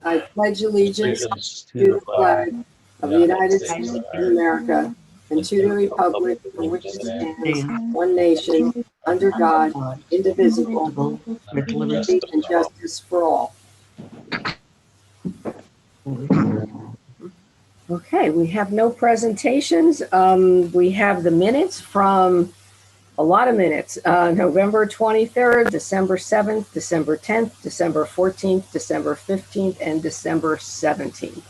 I pledge allegiance to the flag of the United States of America and to the republic for which it stands, one nation, under God, indivisible, with liberty and justice for all. Okay, we have no presentations. We have the minutes from a lot of minutes. November 23rd, December 7th, December 10th, December 14th, December 15th, and December 17th.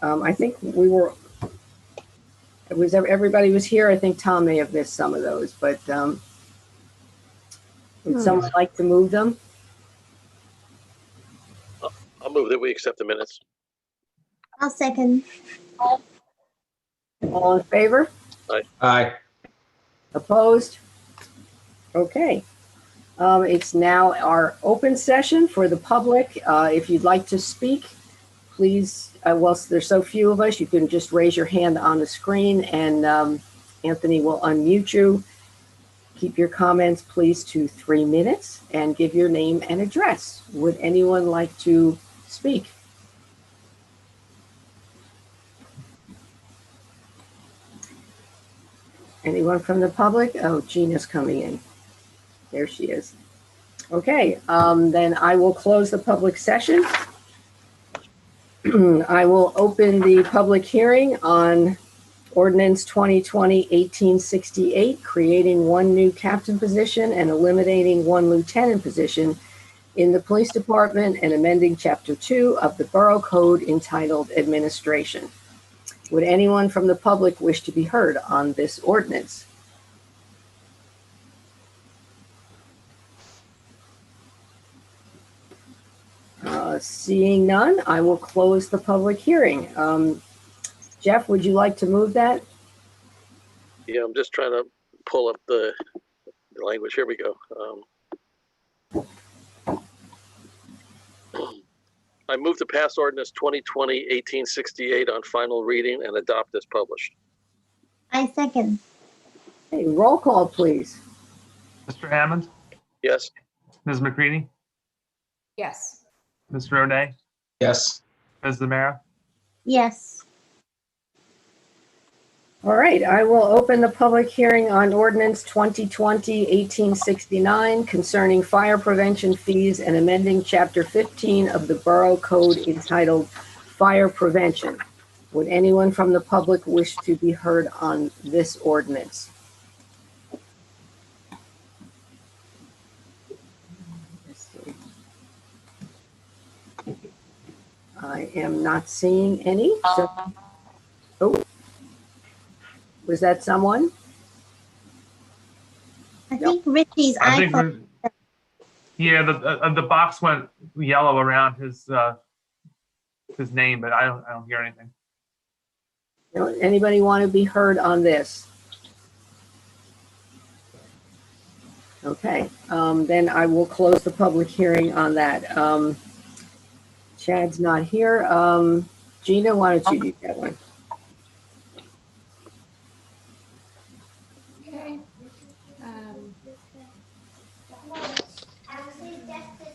I think everybody was here. I think Tom may have missed some of those, but would someone like to move them? I'll move that we accept the minutes. I'll second. All in favor? Aye. Opposed? Okay. It's now our open session for the public. If you'd like to speak, please, well, there's so few of us, you can just raise your hand on the screen and Anthony will unmute you. Keep your comments, please, to 3 minutes and give your name and address. Would anyone like to speak? Anyone from the public? Oh, Gina's coming in. There she is. Okay, then I will close the public session. I will open the public hearing on Ordinance 2020-1868, creating one new captain position and eliminating one lieutenant position in the police department and amending Chapter 2 of the Borough Code entitled Administration. Would anyone from the public wish to be heard on this ordinance? Seeing none, I will close the public hearing. Jeff, would you like to move that? Yeah, I'm just trying to pull up the language. Here we go. I move to pass ordinance 2020-1868 on final reading and adopt as published. I second. Hey, roll call, please. Mr. Hammond, Yes. Ms. McCready, Yes. Mr. O'Day, Yes. Ms. Zamara. Yes. All right, I will open the public hearing on ordinance 2020-1869 concerning fire prevention fees and amending Chapter 15 of the Borough Code entitled Fire Prevention. Would anyone from the public wish to be heard on this ordinance? Let's see. I am not seeing any. So, oh. Was that someone? I think Richie's I think, iPhone. yeah, the box went yellow around his name, but I don't hear anything. Anybody want to be heard on this? Okay, then I will close the public hearing on that. Chad's not here. Gina, why don't you do that one? Okay.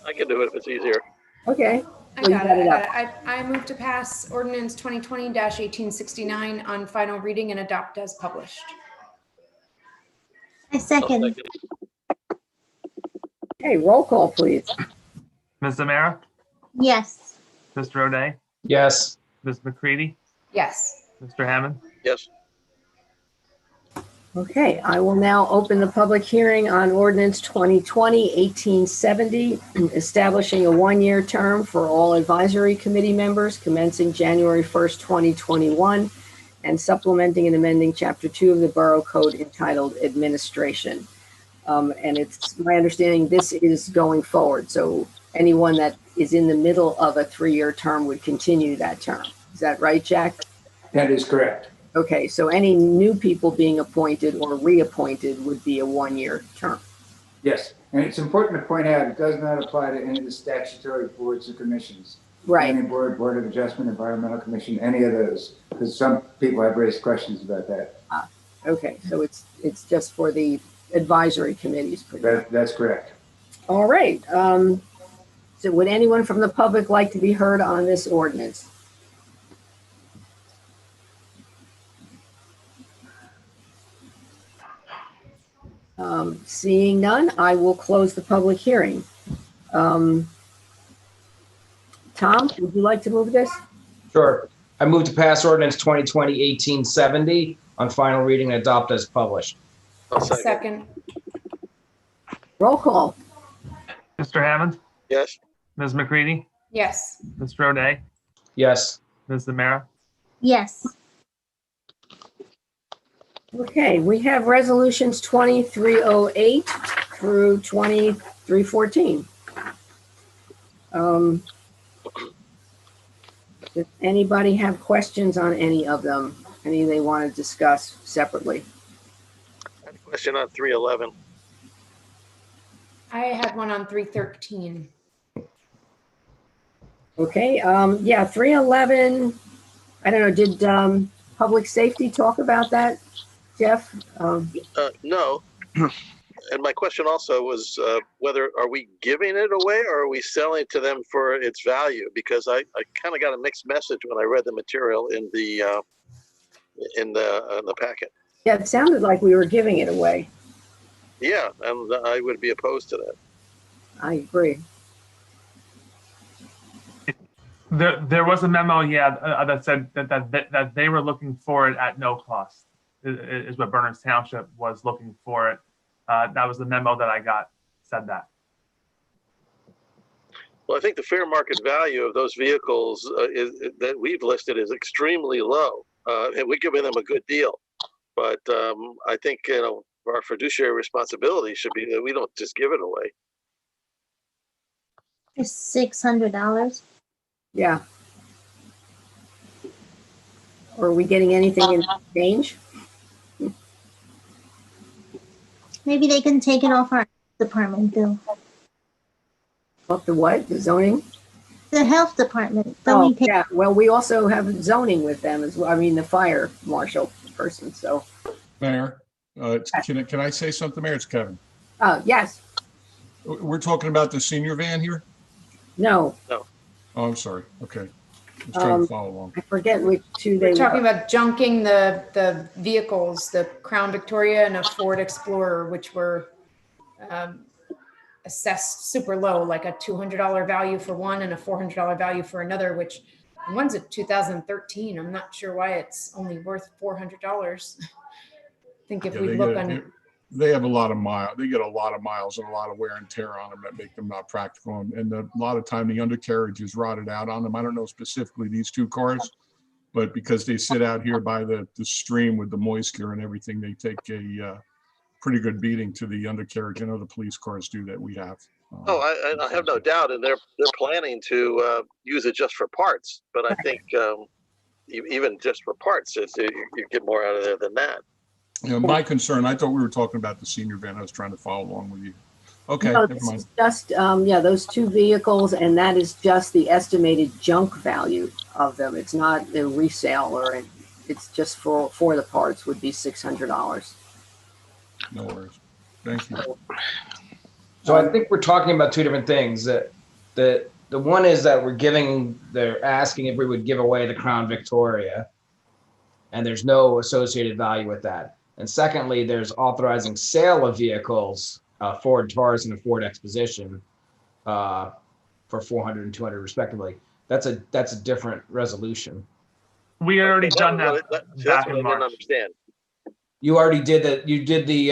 I can do it if it's easier. Okay. I Well, you got got it. it I up. got it. I move to pass ordinance 2020-1869 on final reading and adopt as published. I second. I'll second. Okay, roll call, please. Ms. Zamara, Yes. Mr. O'Day, Yes. Ms. McCready, Yes. Mr. Hammond. Yes. Okay, I will now open the public hearing on ordinance 2020-1870, establishing a one-year term for all advisory committee members commencing January 1st, 2021, and supplementing and amending Chapter 2 of the Borough Code entitled Administration. And it's my understanding this is going forward. So anyone that is in the middle of a 3-year term would continue that term. Is that right, Jack? That is correct. Okay, so any new people being appointed or reappointed would be a one-year term. Yes. And it's important to point out, it does not apply to any of the statutory boards or commissions. Right. Planning board, board of adjustment, environmental commission, any of those, because some people have raised questions about that. Okay, so it's just for the advisory committees. That's correct. All right. So would anyone from the public like to be heard on this ordinance? Seeing none, I will close the public hearing. Tom, would you like to move this? Sure. I move to pass ordinance 2020-1870 on final reading and adopt as published. I'll second. Second. Roll call. Mr. Hammond, Yes. Ms. McCready, Yes. Mr. O'Day, Yes. Ms. Zamara. Yes. Okay, we have resolutions 2308 through 2314. Does anybody have questions on any of them? Any they want to discuss separately? I had a question on 311. I had one on 313. Okay, yeah, 311, I don't know, did public safety talk about that, Jeff? No. And my question also was whether are we giving it away or are we selling to them for its value? Because I kind of got a mixed message when I read the material in the packet. Yeah, it sounded like we were giving it away. Yeah, and I would be opposed to that. I agree. There was a memo, that said that they were looking for it at no cost, is what Bernards Township was looking for it. That was the memo that I got, said that. Well, I think the fair market value of those vehicles that we've listed is extremely low, and we're giving them a good deal. But I think our fiduciary responsibility should be that we don't just give it away. It's $600. Yeah. Are we getting anything in exchange? Maybe they can take it off our department bill. Off the what? The zoning? The health department. Don't Oh, we pay? yeah. Well, we also have zoning with them as well. I mean, the fire marshal person. So, Mayor, can I say something, Mayor? It's Kevin. yes. We're talking about the senior van here? No. Oh, I'm sorry. Okay. I was trying to follow along. I forget which two they We're talking were. about junking the vehicles, the Crown Victoria and a Ford Explorer, which were assessed super low, like a $200 value for one and a $400 value for another, which one's a 2013. I'm not sure why it's only worth $400. I think if Yeah, we look on, they have a lot of miles. They get a lot of miles and a lot of wear and tear on them that make them not practical. And a lot of time the undercarriage is rotted out on them. I don't know specifically these two cars, but because they sit out here by the stream with the moisture and everything, they take a pretty good beating to the undercarriage. I know the police cars do that we have. I have no doubt, and they're planning to use it just for parts. But I think even just for parts, you get more out of there than that. My concern, I thought we were talking about the senior van. I was trying to follow along with you. Okay, No, never this mind. is just, those two vehicles, and that is just the estimated junk value of them. It's not the resale it's just for the parts would be $600. No worries. Thank you. So I think we're talking about two different things. That the one is that they're asking if we would give away the Crown Victoria, and there's no associated value with that. And secondly, there's authorizing sale of vehicles, Ford Taurus and a Ford Expedition, for $400 and $200 respectively. That's a different resolution. We had already done that That's back what I in didn't March. understand. You already did that. You did the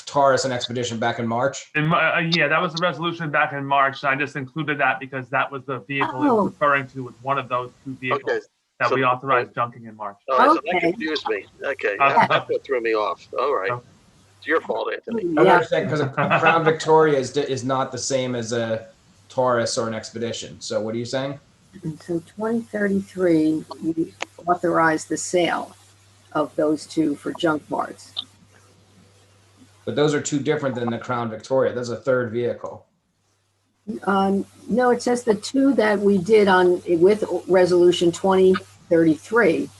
Taurus and Expedition back in March. Yeah, that was the resolution back in March. I just included that because that was the vehicle it was referring to, with one of those two vehicles Okay. that So- we authorized junking in March. All right, so that Okay. confused me. Okay, Okay. that's what threw me off. All right. Okay. It's your fault, Anthony. I Yeah, understand, because a Crown Victoria is not the same as a Taurus or an Expedition. So what are you saying? so 2033, we authorized the sale of those two for junk parts. But those are two different than the Crown Victoria. There's a third vehicle. No, it says the two that we did with resolution 2033.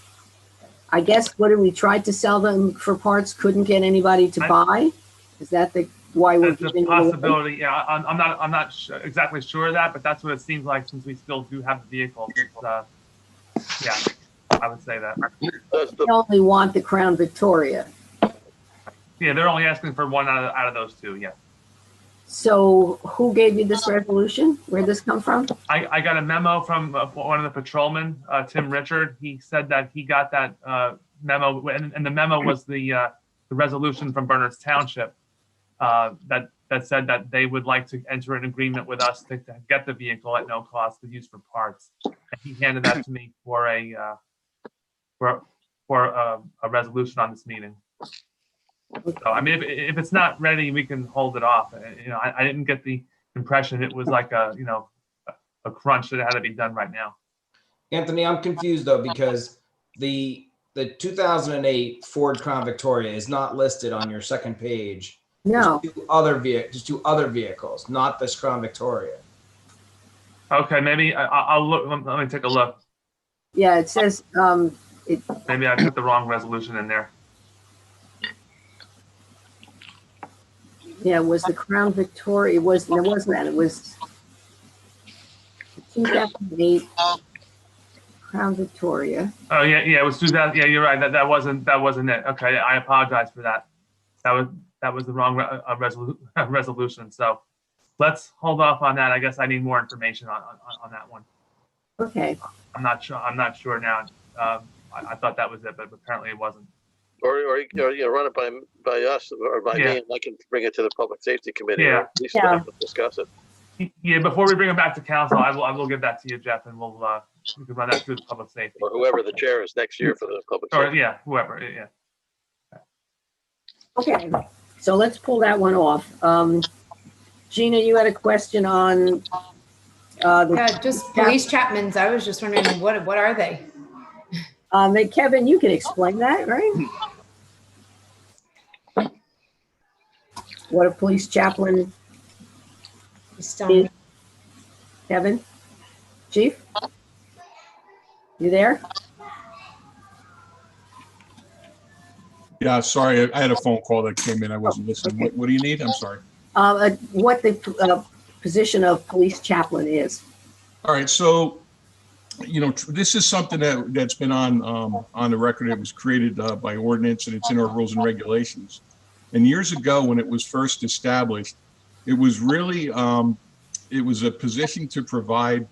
I guess, what did we try to sell them for parts, couldn't get anybody to buy? Is that why we're It's a giving it away? possibility. Yeah, I'm not exactly sure of that, but that's what it seems like since we still do have the vehicle. Yeah, I would say that. Does They the, only want the Crown Victoria. Yeah, they're only asking for one out of those two. Yeah. So who gave you this resolution? Where'd this come from? I got a memo from one of the patrolmen, Tim Richard. He said that he got that memo, and the memo was the resolution from Bernards Township that said that they would like to enter an agreement with us to get the vehicle at no cost to use for parts. And he handed that to me for a resolution on this meeting. So, I mean, if it's not ready, we can hold it off. You know, I didn't get the impression it was like a crunch that had to be done right now. Anthony, I'm confused though, because the 2008 Ford Crown Victoria is not listed on your second page. No. There's two other vehicles, not this Crown Victoria. Okay, maybe I'll look. Let me take a look. Yeah, it says Maybe I put the wrong resolution in there. yeah, it was the Crown Victoria. It was 2008 Crown Victoria. Oh yeah, it was 2000. Yeah, you're right. That wasn't it. Okay, I apologize for that. That was the wrong resolution. So let's hold off on that. I guess I need more information on that one. Okay. I'm not sure now. I thought that was it, but apparently it wasn't. or you know, run it by us or by me, and I can bring it to the Public Safety Committee. Yeah. Or at least we'll have to discuss it. Yeah, before we bring it back to council, I will give that to you, Jeff, and we can run that through the public safety. Or whoever the chair is next year for the Public Or Safety. yeah, whoever. Yeah. Okay. So let's pull that one off. Gina, you had a question on Just police Chapmans. I was just wondering, what are they? Kevin, you can explain that, right? What a police chaplain is. Kevin? Chief? You there? Yeah, sorry, I had a phone call that came in. I wasn't listening. Okay. What do you need? I'm sorry. What the position of police chaplain is. All right, so, you know, this is something that's been on the record. It was created by ordinance, and it's in our rules and regulations. And years ago, when it was first established, it was really, it was a position to provide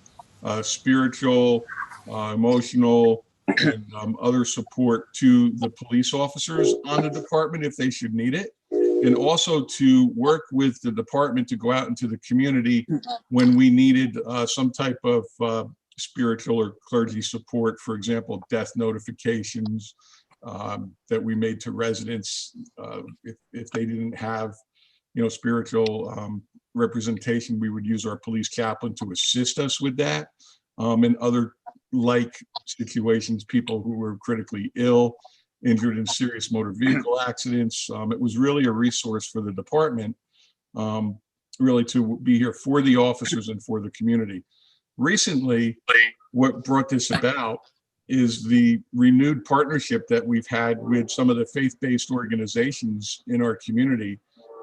spiritual, emotional, and other support to the police officers on the department if they should need it. And also to work with the department to go out into the community when we needed some type of spiritual or clergy support, for example, death notifications that we made to residents if they didn't have, you know, spiritual representation. We would use our police chaplain to assist us with that, and other like situations, people who were critically ill, injured in serious motor vehicle accidents. It was really a resource for the department, really to be here for the officers and for the community. Recently, what brought this about is the renewed partnership that we've had with some of the faith-based organizations in our community.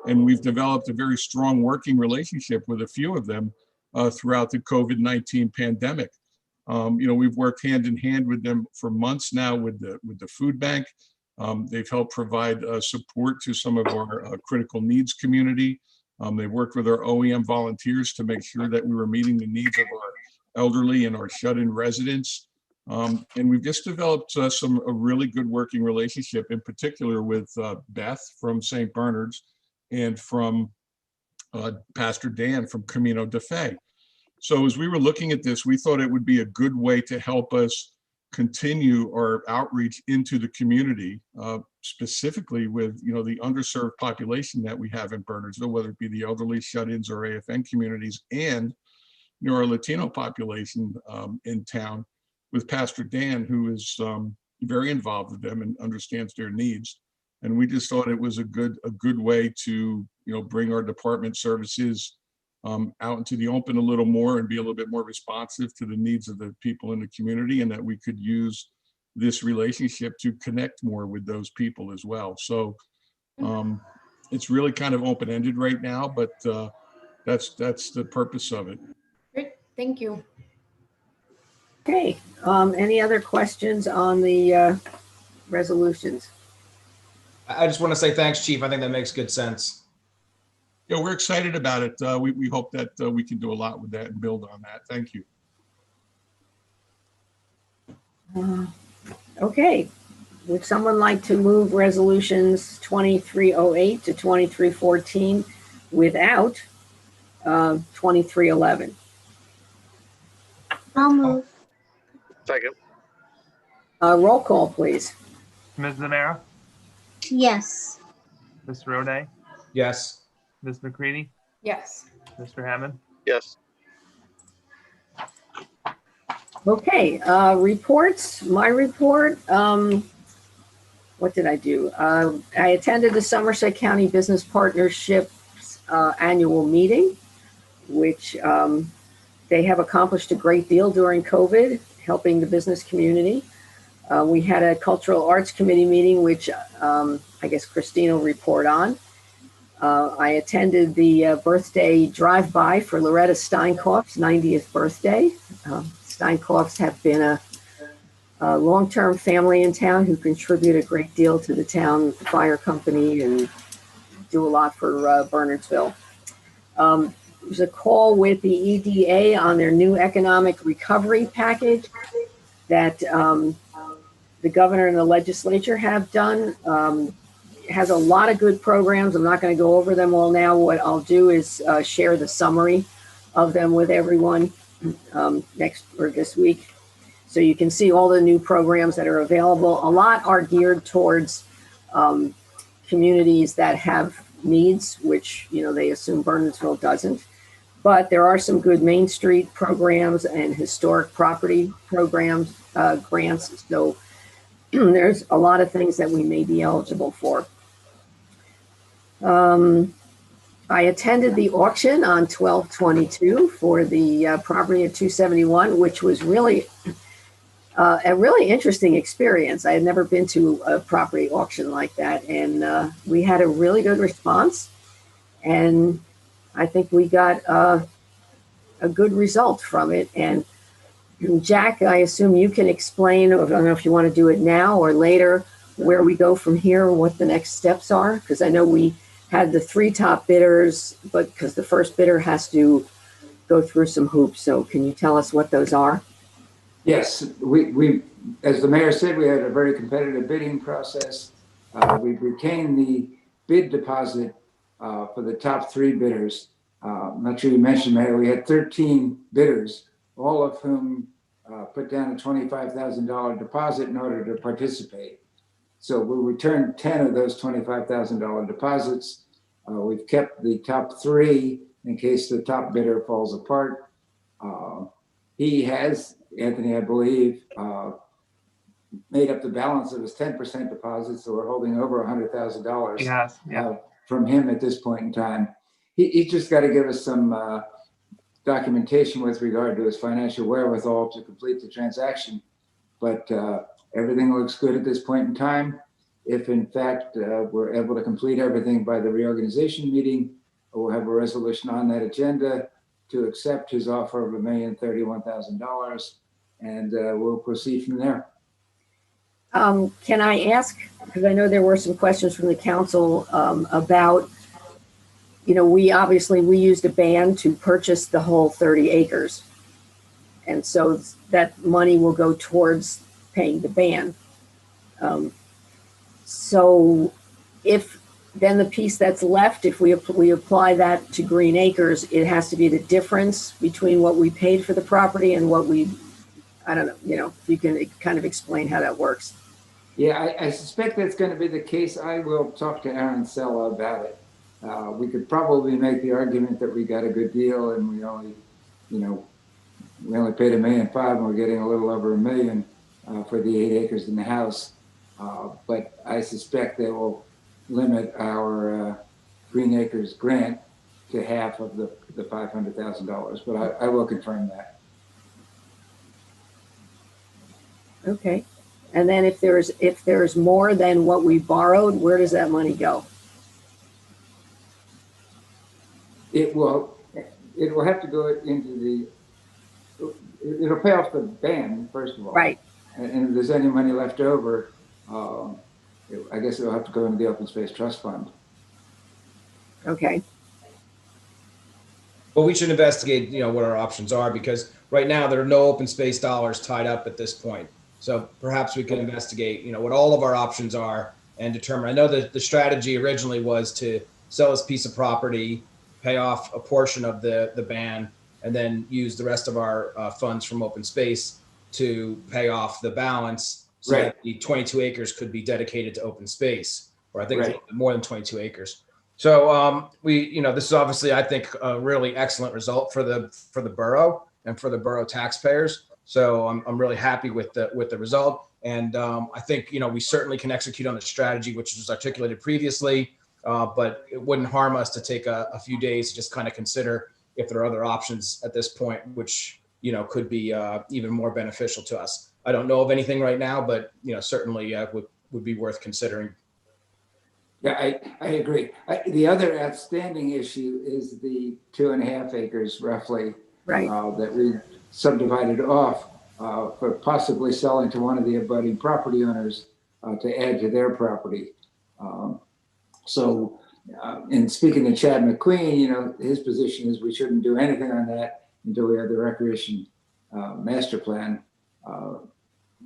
And we've developed a very strong working relationship with a few of them throughout the COVID-19 pandemic. You know, we've worked hand in hand with them for months now with the food bank. They've helped provide support to some of our critical needs community. They've worked with our OEM volunteers to make sure that we were meeting the needs of our elderly and our shut-in residents. And we've just developed a really good working relationship, in particular with Beth from St. Bernard's and from Pastor Dan from Camino de Fe. So as we were looking at this, we thought it would be a good way to help us continue our outreach into the community, specifically with, you know, the underserved population that we have in Bernardsville, whether it be the elderly, shut-ins, or AFN communities, and, you know, our Latino population in town, with Pastor Dan, who is very involved with them and understands their needs. And we just thought it was a good way to, you know, bring our department services out into the open a little more and be a little bit more responsive to the needs of the people in the community, and that we could use this relationship to connect more with those people as well. So it's really kind of open-ended right now, but that's the purpose of it. Great, thank you. Okay, any other questions on the resolutions? I just want to say thanks, Chief. I think that makes good sense. Yeah, we're excited about it. We hope that we can do a lot with that and build on that. Thank you. Okay, would someone like to move resolutions 2308 to 2314 without 2311? I'll move. Second. Roll call, please. Ms. Zamara, Yes. Mr. Roday, Yes. Ms. McCready, Yes. Mr. Hammond. Yes. Okay, reports. My report. What did I do? I attended the Somerset County Business Partnership's annual meeting, which they have accomplished a great deal during COVID, helping the business community. We had a Cultural Arts Committee meeting, which I guess Christine will report on. I attended the birthday drive-by for Loretta Steinkauf's 90th birthday. Steinkaufs have been a long-term family in town who contribute a great deal to the town fire company and do a lot for Bernardsville. There was a call with the EDA on their new economic recovery package that the governor and the legislature have done. It has a lot of good programs. I'm not going to go over them all now. What I'll do is share the summary of them with everyone next or this week, so you can see all the new programs that are available. A lot are geared towards communities that have needs, which they assume Bernardsville doesn't. But there are some good Main Street programs and historic property programs, grants. So there's a lot of things that we may be eligible for. I attended the auction on 12/22 for the property at 271, which was really a really interesting experience. I had never been to a property auction like that, and we had a really good response. And I think we got a good result from it. And Jack, I assume you can explain, I don't know if you want to do it now or later, where we go from here, what the next steps are, because I know we had the 3 top bidders, but because the first bidder has to go through some hoops. So can you tell us what those are? Yes, we, as the mayor said, we had a very competitive bidding process. We've retained the bid deposit for the top 3 bidders. I'm not sure you mentioned, Mayor, we had 13 bidders, all of whom put down a $25,000 deposit in order to participate. So we returned 10 of those $25,000 deposits. We've kept the top 3 in case the top bidder falls apart. He has, Anthony, I believe, made up the balance of his 10% deposit, so we're holding over $100,000 Yes, yeah. from him at this point in time. He's just got to give us some documentation with regard to his financial wherewithal to complete the transaction. But everything looks good at this point in time. If in fact we're able to complete everything by the reorganization meeting, we'll have a resolution on that agenda to accept his offer of $1,031,000, and we'll proceed from there. Can I ask, because I know there were some questions from the council about, we used a band to purchase the whole 30 acres. And so that money will go towards paying the band. So if then the piece that's left, if we apply that to Green Acres, it has to be the difference between what we paid for the property and what I don't know, if you can kind of explain how that works. Yeah, I suspect that's going to be the case. I will talk to Aaron Sella about it. We could probably make the argument that we got a good deal and we only paid $1.5 million and we're getting a little over $1 million for the 8 acres in the house. But I suspect they will limit our Green Acres grant to half of the $500,000, but I will confirm that. Okay. And then if there's more than what we borrowed, where does that money go? it will have to go into it'll pay off the ban, first of all. Right. And if there's any money left over, I guess it'll have to go into the Open Space Trust Fund. Okay. But we should investigate, what our options are, because right now there are no open space dollars tied up at this point. So perhaps we can investigate, what all of our options are and determine. I know that the strategy originally was to sell this piece of property, pay off a portion of the ban, and then use the rest of our funds from open space to pay off the balance, so Right. that the 22 acres could be dedicated to open space, or I think it's Right. more than 22 acres. So this is obviously, I think, a really excellent result for the borough and for the borough taxpayers. So I'm really happy with the result. And I think, we certainly can execute on the strategy, which was articulated previously, but it wouldn't harm us to take a few days to just kind of consider if there are other options at this point, which, could be even more beneficial to us. I don't know of anything right now, but, certainly would be worth considering. Yeah, I agree. The other outstanding issue is the 2.5 acres roughly Right. that we subdivided off for possibly selling to one of the abutting property owners to add to their property. In speaking to Chad McQueen, his position is we shouldn't do anything on that until we have the recreation master plan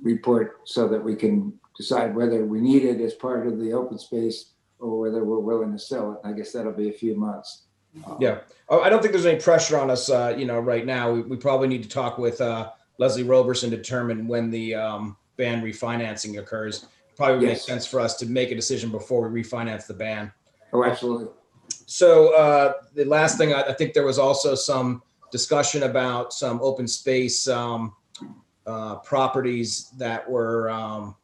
report, so that we can decide whether we need it as part of the open space or whether we're willing to sell it. I guess that'll be a few months. Yeah. I don't think there's any pressure on us, right now. We probably need to talk with Leslie Roberson to determine when the ban refinancing occurs. Probably would make Yes. sense for us to make a decision before we refinance the ban. Oh, absolutely. So the last thing, I think there was also some discussion about some open space properties that were,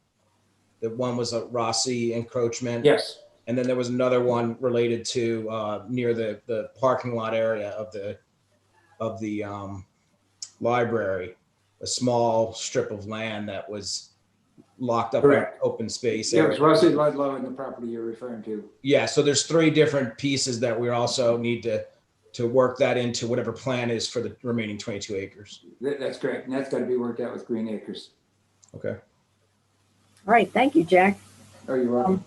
that one was a Rossi encroachment. Yes. And then there was another one related to near the parking lot area of the library, a small strip of land that was locked up in Correct. open space Yeah, area. it's Rossi Ludlow in the property you're referring to. Yeah, so there's 3 different pieces that we also need to work that into whatever plan is for the remaining 22 acres. That's correct. And that's got to be worked out with Green Acres. Okay. All right. Thank you, Jack. Oh, you're welcome.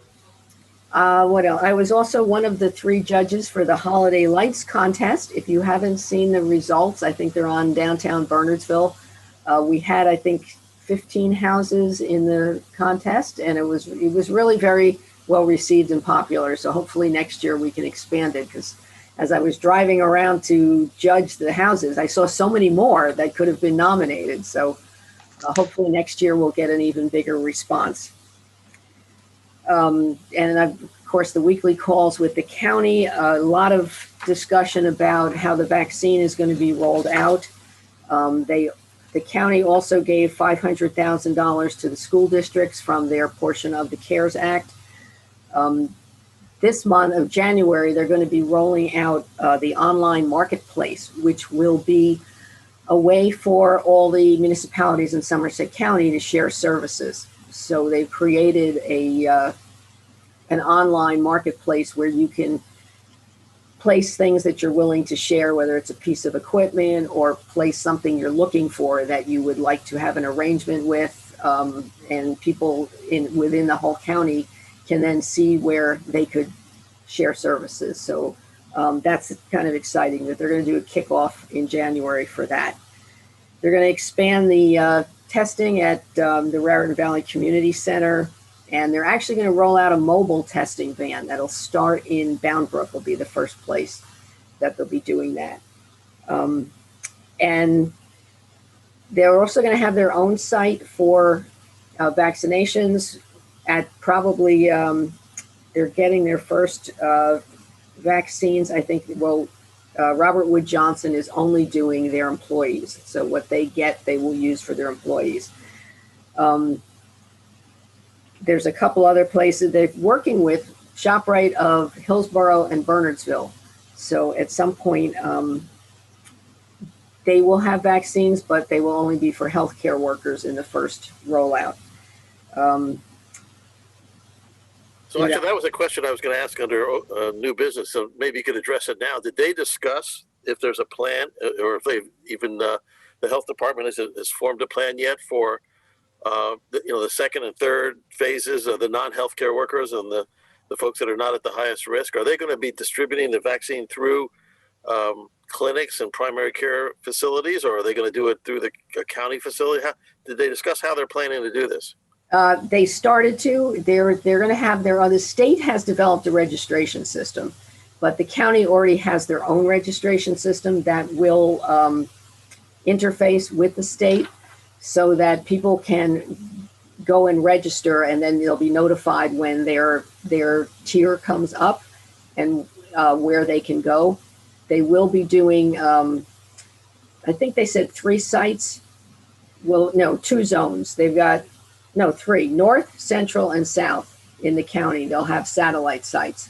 What else? I was also one of the 3 judges for the Holiday Lights contest. If you haven't seen the results, I think they're on downtown Bernardsville. We had, I think, 15 houses in the contest, and it was really very well received and popular. So hopefully next year we can expand it, because as I was driving around to judge the houses, I saw so many more that could have been nominated. So hopefully next year we'll get an even bigger response. And of course, the weekly calls with the county, a lot of discussion about how the vaccine is going to be rolled out. The county also gave $500,000 to the school districts from their portion of the CARES Act. This month of January, they're going to be rolling out the online marketplace, which will be a way for all the municipalities in Somerset County to share services. So they've created an online marketplace where you can place things that you're willing to share, whether it's a piece of equipment or place something you're looking for that you would like to have an arrangement with, and people within the whole county can then see where they could share services. So that's kind of exciting that they're going to do a kickoff in January for that. They're going to expand the testing at the Raritan Valley Community Center. And they're actually going to roll out a mobile testing van that'll start in Bound Brook. Will be the first place that they'll be doing that. And they're also going to have their own site for vaccinations. At probably, they're getting their first vaccines. I think, Robert Wood Johnson is only doing their employees. So what they get, they will use for their employees. There's a couple other places they're working with, ShopRite of Hillsborough and Bernardsville. So at some point, they will have vaccines, but they will only be for healthcare workers in the first rollout. So actually, that was a question I was going to ask under new business. So maybe you could address it now. Did they discuss if there's a plan, or if they've even the health department has formed a plan yet for the second and third phases of the non-healthcare workers and the folks that are not at the highest risk? Are they going to be distributing the vaccine through clinics and primary care facilities, or are they going to do it through the county facility? Did they discuss how they're planning to do this? They started to. They're going to have their other state has developed a registration system, but the county already has their own registration system that will interface with the state, so that people can go and register, and then they'll be notified when their tier comes up and where they can go. They will be doing, I think they said 3 sites. Well, no, 2 zones. They've got, no, 3, north, central, and south in the county. They'll have satellite sites.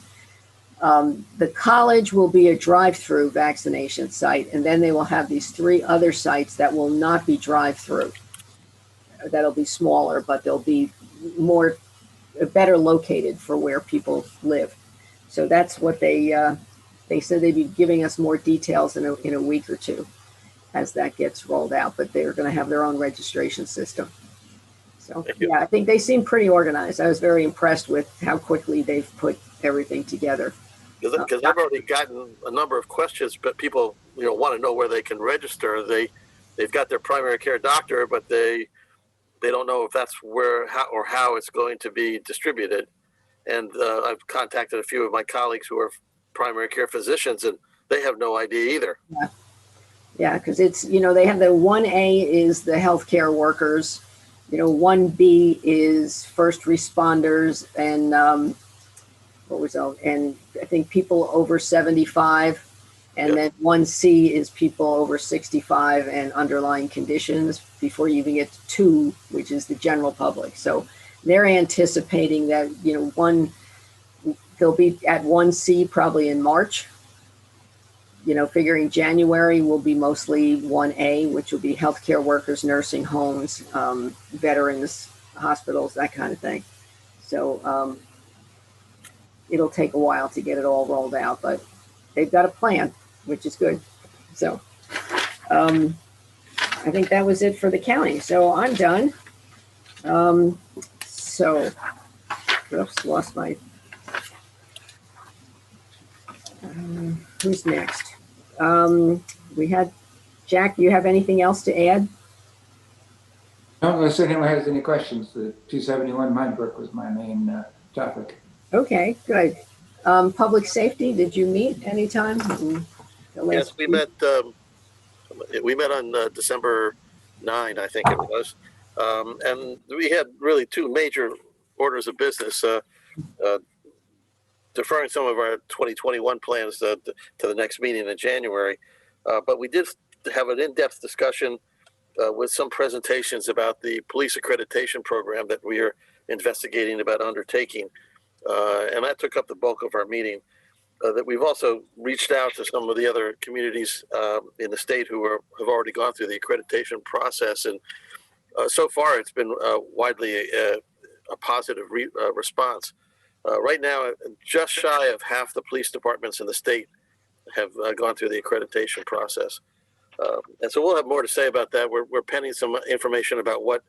The college will be a drive-through vaccination site, and then they will have these 3 other sites that will not be drive-through. That'll be smaller, but they'll be better located for where people live. So that's what they said they'd be giving us more details in a week or 2 as that gets rolled out, but they're going to have their own registration system. So yeah, I think they seem pretty organized. I was very impressed with how quickly they've put everything together. Because I've already gotten a number of questions, but people want to know where they can register. They've got their primary care doctor, but they don't know if that's how it's going to be distributed. And I've contacted a few of my colleagues who are primary care physicians, and they have no idea either. Yeah, because it's, they have the 1A is the healthcare workers, 1B is first responders, and and I think people over 75, and then 1C is people over 65 and underlying conditions before you even get to 2, which is the general public. So they're anticipating that, they'll be at 1C probably in March. Figuring January will be mostly 1A, which will be healthcare workers, nursing homes, veterans, hospitals, that kind of thing. So it'll take a while to get it all rolled out, but they've got a plan, which is good. So I think that was it for the county. So I'm done. Oops, lost my. Who's next? We had Jack. Do you have anything else to add? No, unless anyone has any questions. The 271 Brook was my main topic. Okay, good. Public safety, did you meet anytime? Yes, we met. We met on December 9, I think it was, and we had really 2 major orders of business. Deferring some of our 2021 plans to the next meeting in January, but we did have an in-depth discussion with some presentations about the police accreditation program that we are investigating about undertaking. And that took up the bulk of our meeting. That we've also reached out to some of the other communities in the state who have already gone through the accreditation process. And so far, it's been widely a positive response. Right now, just shy of half the police departments in the state have gone through the accreditation process. And so we'll have more to say about that. We're pending some information about what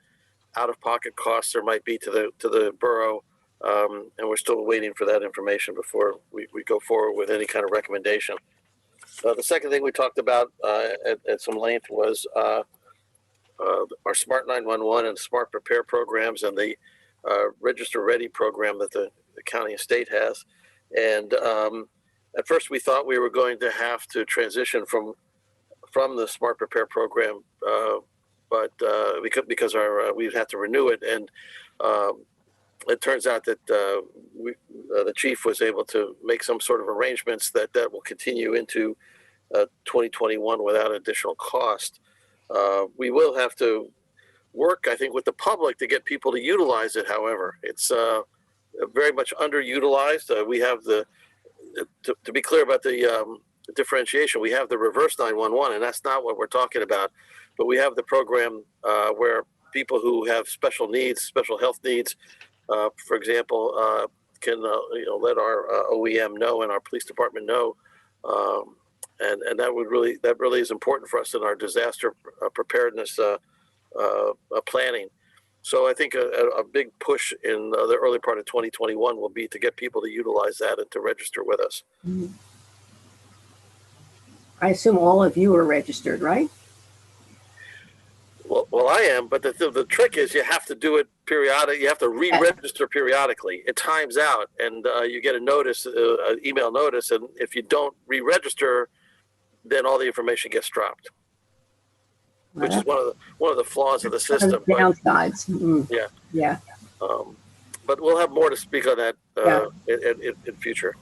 out-of-pocket costs there might be to the borough. And we're still waiting for that information before we go forward with any kind of recommendation. The second thing we talked about at some length was our Smart 911 and Smart Prepare programs and the Register Ready program that the county and state has. And at first we thought we were going to have to transition from the Smart Prepare program, but because we'd have to renew it. And it turns out that the chief was able to make some sort of arrangements that will continue into 2021 without additional cost. We will have to work, I think, with the public to get people to utilize it. However, it's very much underutilized. We have to be clear about the differentiation, we have the reverse 911, and that's not what we're talking about. But we have the program where people who have special needs, special health needs, for example, can let our OEM know and our police department know, and that really is important for us in our disaster preparedness planning. So I think a big push in the early part of 2021 will be to get people to utilize that and to register with us. I assume all of you are registered, right? Well, I am, but the trick is you have to do it periodic. You have to re-register periodically. It times out, and you get a notice, an email notice, and if you don't re-register, then all the information gets dropped, which is one of the flaws of the system. Downsides. Yeah. Yeah. But we'll have more to speak on that in future.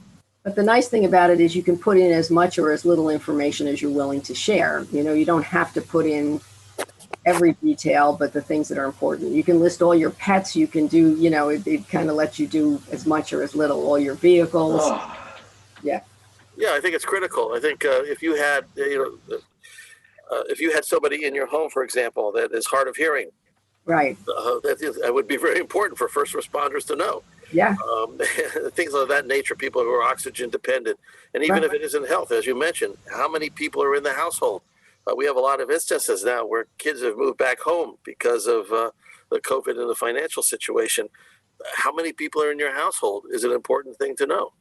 But the nice thing about it is you can put in as much or as little information as you're willing to share. You don't have to put in every detail, but the things that are important. You can list all your pets. You can do, it kind of lets you do as much or as little, all your vehicles. Yeah. Yeah, I think it's critical. I think if you had, if you had somebody in your home, for example, that is hard of hearing, right, that would be very important for first responders to know. Yeah. Things of that nature, people who are oxygen dependent. And even if it isn't health, as you mentioned, how many people are in the household? We have a lot of instances now where kids have moved back home because of the COVID and the financial situation. How many people are in your household is an important thing to know.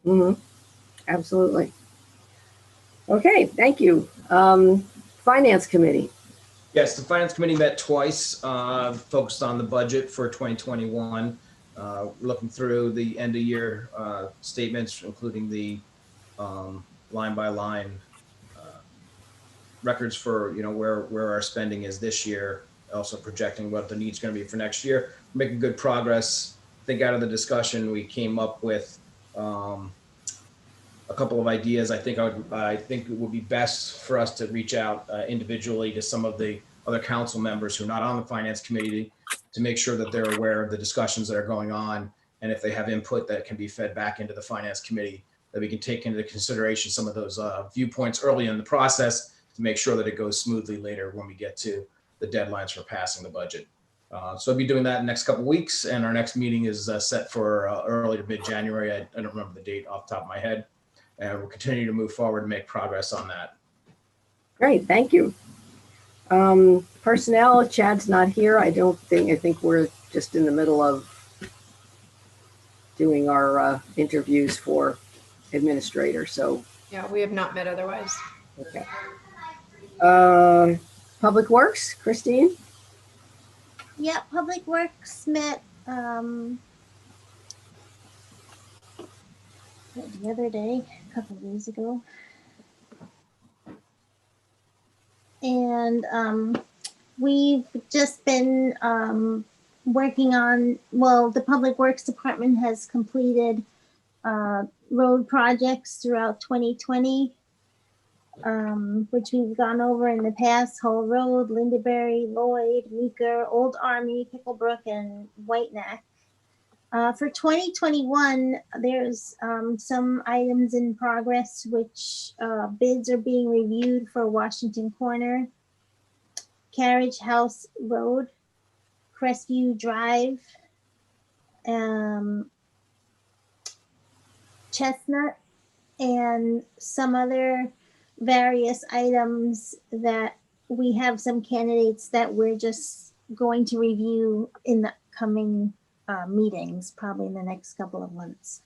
Mm-hmm. Absolutely. Okay, thank you. Finance Committee. Yes, the Finance Committee met twice, focused on the budget for 2021. Looking through the end of year statements, including the line by line records for where our spending is this year, also projecting what the needs going to be for next year. We're making good progress. I think out of the discussion we came up with a couple of ideas. I think it would be best for us to reach out individually to some of the other council members who are not on the Finance Committee to make sure that they're aware of the discussions that are going on, and if they have input that can be fed back into the Finance Committee, that we can take into consideration some of those viewpoints early in the process to make sure that it goes smoothly later when we get to the deadlines for passing the budget. So I'll be doing that in the next couple of weeks, and our next meeting is set for early to mid-January. I don't remember the date off the top of my head. And we'll continue to move forward and make progress on that. Great, thank you. Personnel, Chad's not here. I think we're just in the middle of doing our interviews for administrator, so. Yeah, we have not met otherwise. Okay. Public Works, Christine? Yeah, Public Works met the other day, a couple of days ago. And we've just been working on, the Public Works Department has completed road projects throughout 2020, which we've gone over in the past: Hull Road, Lindaberry, Lloyd, Meeker, Old Army, Picklebrook, and White Neck. For 2021, there's some items in progress, which bids are being reviewed for Washington Corner, Carriage House Road, Crestview Drive, Chestnut, and some other various items that we have some candidates that we're just going to review in the coming meetings, probably in the next couple of months.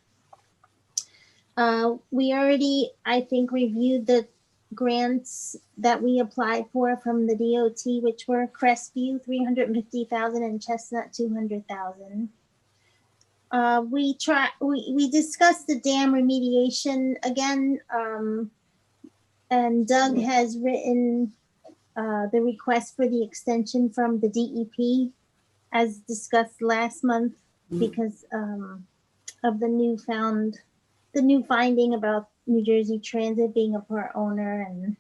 We already, I think, reviewed the grants that we applied for from the DOT, which were Crestview, $350,000, and Chestnut, $200,000. We discussed the dam remediation again, and Doug has written the request for the extension from the DEP, as discussed last month, because of the new finding about New Jersey Transit being a part owner, and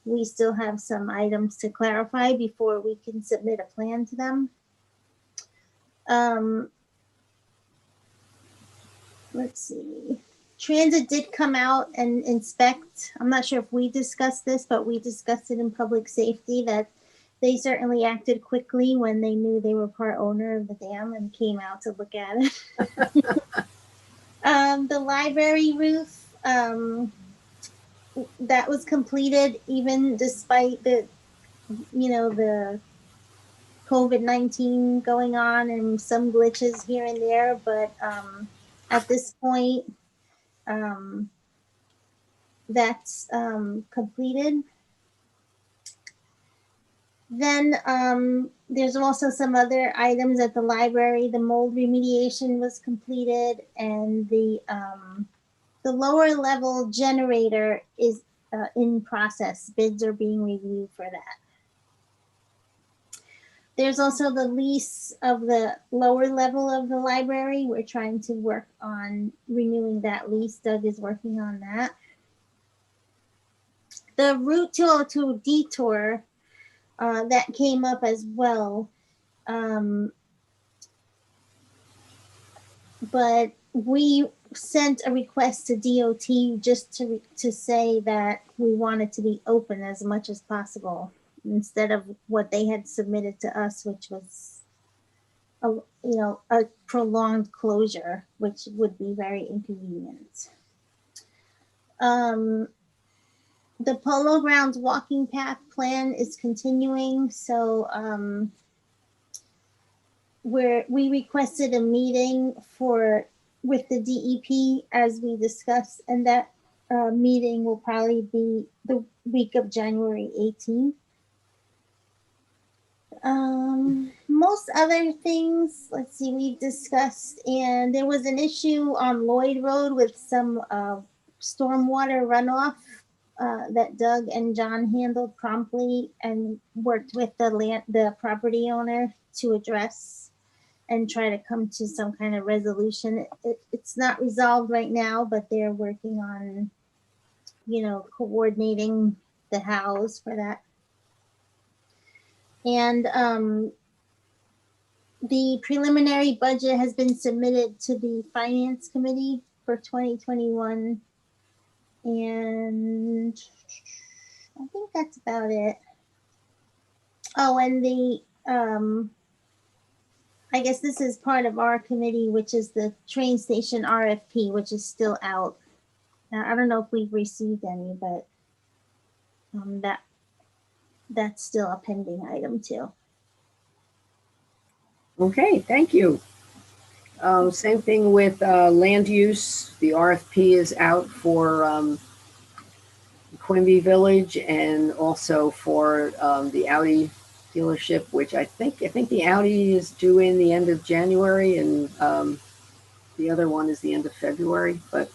we still have some items to clarify before we can submit a plan to them. Let's see. Transit did come out and inspect. I'm not sure if we discussed this, but we discussed it in public safety, that they certainly acted quickly when they knew they were part owner of the dam and came out to look at it. The library roof, that was completed even despite the, the COVID-19 going on and some glitches here and there. But at this point, that's completed. Then there's also some other items at the library. The mold remediation was completed, and the lower level generator is in process. Bids are being reviewed for that. There's also the lease of the lower level of the library. We're trying to work on renewing that lease. Doug is working on that. The Route 202 detour, that came up as well. But we sent a request to DOT just to say that we want it to be open as much as possible instead of what they had submitted to us, which was a prolonged closure, which would be very inconvenient. The Polo Grounds walking path plan is continuing. So we requested a meeting with the DEP as we discussed, and that meeting will probably be the week of January 18th. Most other things, let's see, we've discussed, and there was an issue on Lloyd Road with some stormwater runoff that Doug and John handled promptly and worked with the property owner to address and try to come to some kind of resolution. It's not resolved right now, but they're working on, coordinating the hows for that. And the preliminary budget has been submitted to the Finance Committee for 2021. And I think that's about it. Oh, and the, I guess this is part of our committee, which is the train station RFP, which is still out. Now, I don't know if we've received any, but that's still a pending item too. Okay, thank you. Same thing with land use. The RFP is out for Quimby Village and also for the Audi dealership, which I think the Audi is due in the end of January, and the other one is the end of February. But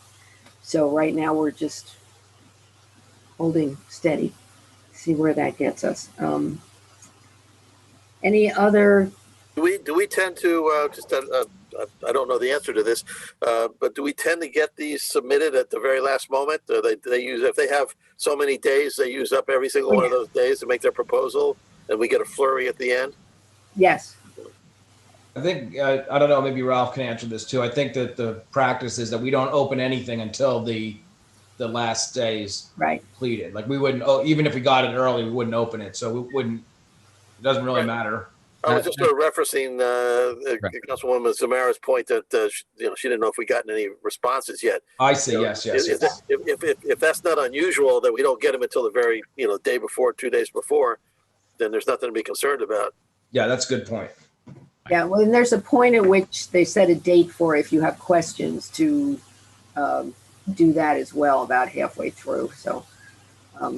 so right now we're just holding steady, see where that gets us. Any other? Do we tend to I don't know the answer to this, but do we tend to get these submitted at the very last moment? They use, if they have so many days, they use up every single one of those days to make their proposal, and we get a flurry at the end? Yes. I think, I don't know, maybe Ralph can answer this too. I think that the practice is that we don't open anything until the last day's completed. Like we wouldn't, even if we got it early, we wouldn't open it. So we wouldn't, it doesn't really matter. I was just sort of referencing Councilwoman Zamara's point that she didn't know if we gotten any responses yet. I see. Yes. If that's not unusual that we don't get them until the very day before, 2 days before, then there's nothing to be concerned about. Yeah, that's a good point. Yeah, well, and there's a point at which they set a date for if you have questions to do that as well, about halfway through, so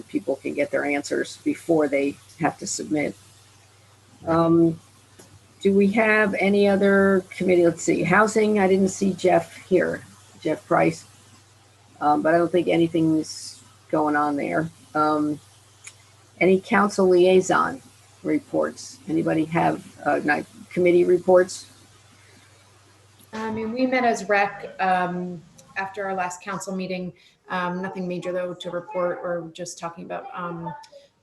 people can get their answers before they have to submit. Do we have any other committee? Let's see, housing. I didn't see Jeff here, Jeff Price, but I don't think anything's going on there. Any council liaison reports? Anybody have committee reports? I mean, we met as rec after our last council meeting. Nothing major though to report, or just talking about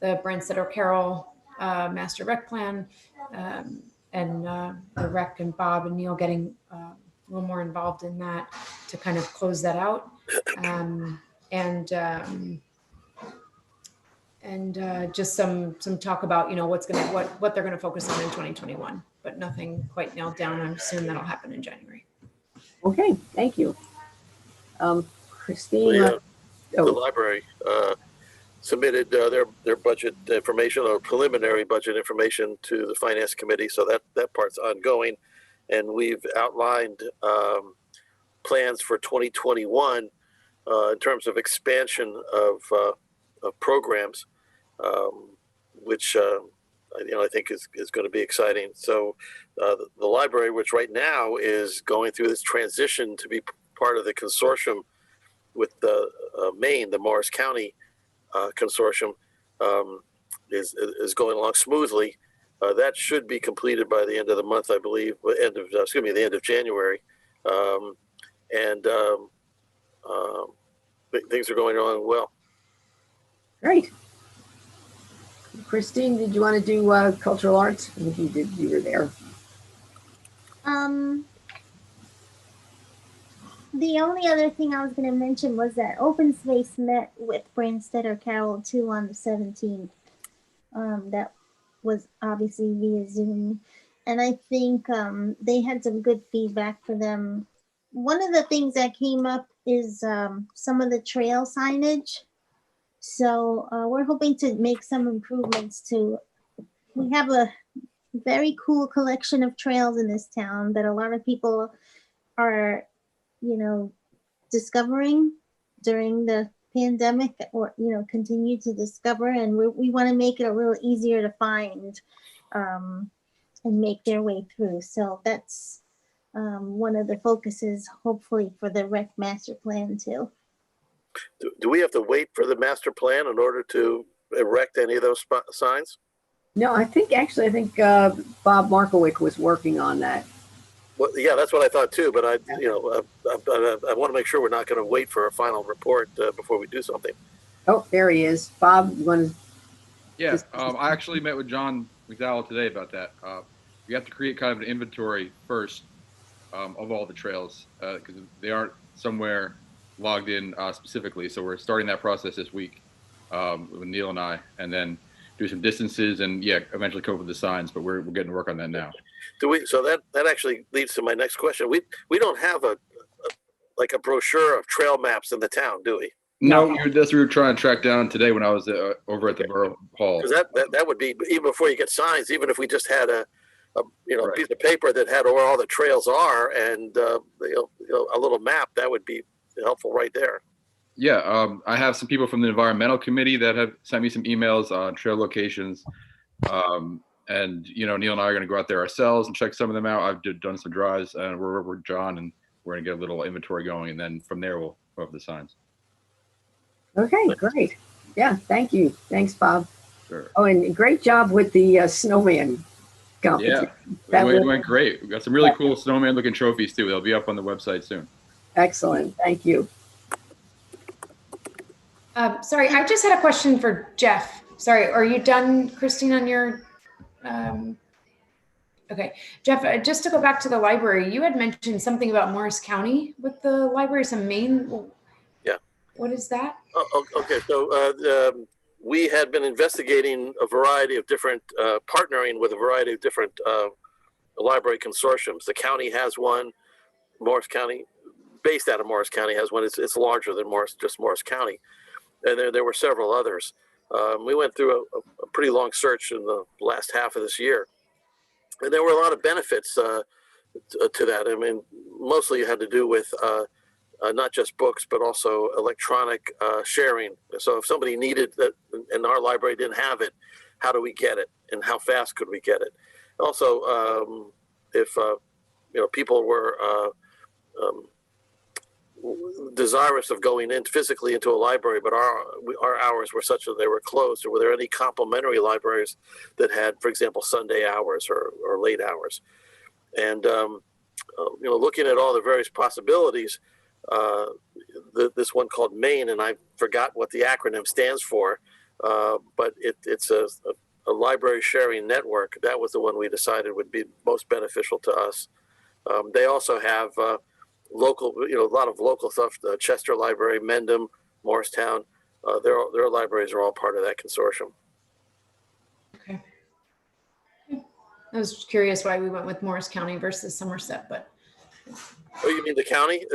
the Branstead O'Carroll master rec plan, and the rec and Bob and Neil getting a little more involved in that to kind of close that out, and just some talk about what they're gonna focus on in 2021, but nothing quite nailed down. I assume that'll happen in January. Okay, thank you. Christine, The library submitted their budget information or preliminary budget information to the finance committee, so that part's ongoing, and we've outlined plans for 2021 in terms of expansion of programs, which I think is going to be exciting. So the library, which right now is going through this transition to be part of the consortium with Maine, the Morris County consortium, is going along smoothly. That should be completed by the end of the month, I believe. The end of January, and things are going along well. Great. Christine, did you want to do cultural arts? I think you did. You were there. The only other thing I was going to mention was that Open Space met with Branstetter Carroll too on the 17th. That was obviously via Zoom. And I think they had some good feedback for them. One of the things that came up is some of the trail signage. So we're hoping to make some improvements to, we have a very cool collection of trails in this town that a lot of people are, discovering during the pandemic, or, continue to discover. And we want to make it a little easier to find and make their way through. So that's one of the focuses, hopefully, for the rec master plan too. Do we have to wait for the master plan in order to erect any of those signs? No, I think Bob Markowick was working on that. Well, yeah, that's what I thought too. But I want to make sure we're not going to wait for a final report before we do something. Oh, there he is. Bob, you want to? Yeah, I actually met with John McDowell today about that. We have to create kind of an inventory first of all the trails because they aren't somewhere logged in specifically. So we're starting that process this week with Neil and I, and then do some distances and eventually come up with the signs. But we're getting to work on that now. So that actually leads to my next question. We don't have a brochure of trail maps in the town, do we? No, that's what we were trying to track down today when I was over at the Borough Hall. Because that would be, even before you get signs, even if we just had a Right. piece of paper that had where all the trails are and a little map, that would be helpful right there. Yeah, I have some people from the environmental committee that have sent me some emails on trail locations. And Neil and I are going to go out there ourselves and check some of them out. I've done some drives and we're over with John, and we're going to get a little inventory going, and then from there we'll go over the signs. Okay, great. Yeah, thank you. Thanks, Bob. Sure. Oh, and great job with the snowman competition. Yeah, it went great. We got some really cool snowman looking trophies too. They'll be up on the website soon. Excellent. Thank you. Sorry, I just had a question for Jeff. Sorry, are you done, Christine, on your? Okay, Jeff, just to go back to the library, you had mentioned something about Morris County with the library, some Maine. Yeah. What is that? Okay, so we had been investigating a variety of different, partnering with a variety of different library consortiums. The county has one, Morris County, based out of Morris County, has one. It's larger than just Morris County. And there were several others. We went through a pretty long search in the last half of this year. And there were a lot of benefits to that. I mean, mostly it had to do with not just books, but also electronic sharing. So if somebody needed that and our library didn't have it, how do we get it? And how fast could we get it? Also, if people were desirous of going in physically into a library, but our hours were such that they were closed, or were there any complementary libraries that had, for example, Sunday hours or late hours? And looking at all the various possibilities, this one called Maine, and I forgot what the acronym stands for, but it's a library sharing network. That was the one we decided would be most beneficial to us. They also have local, a lot of local stuff. The Chester Library, Mendham, Morristown, their libraries are all part of that consortium. Okay. I was curious why we went with Morris County versus Somerset, but Oh, you mean the county?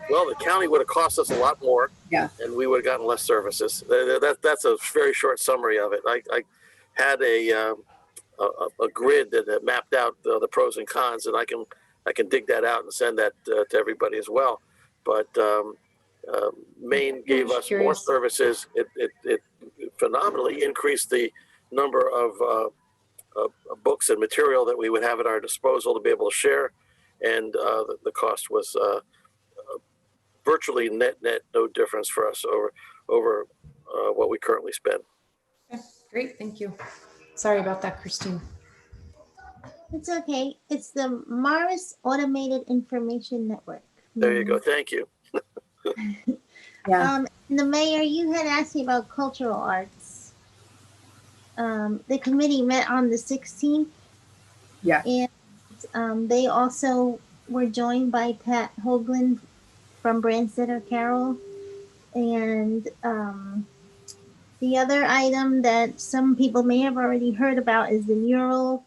Well, the county would have cost us a lot more. Yeah. And we would have gotten less services. That's a very short summary of it. I had a grid that mapped out the pros and cons, and I can dig that out and send that to everybody as well. But Maine gave us more services. It phenomenally increased the number of books and material that we would have at our disposal to be able to share, and the cost was virtually net no difference for us over what we currently spend. Okay, great, thank you. Sorry about that, Christine. It's okay. It's the Morris Automated Information Network. There you go. Thank you. Yeah. The mayor, you had asked me about cultural arts. The committee met on the 16th. Yeah. And they also were joined by Pat Hoagland from Branstetter Carroll. And the other item that some people may have already heard about is the mural.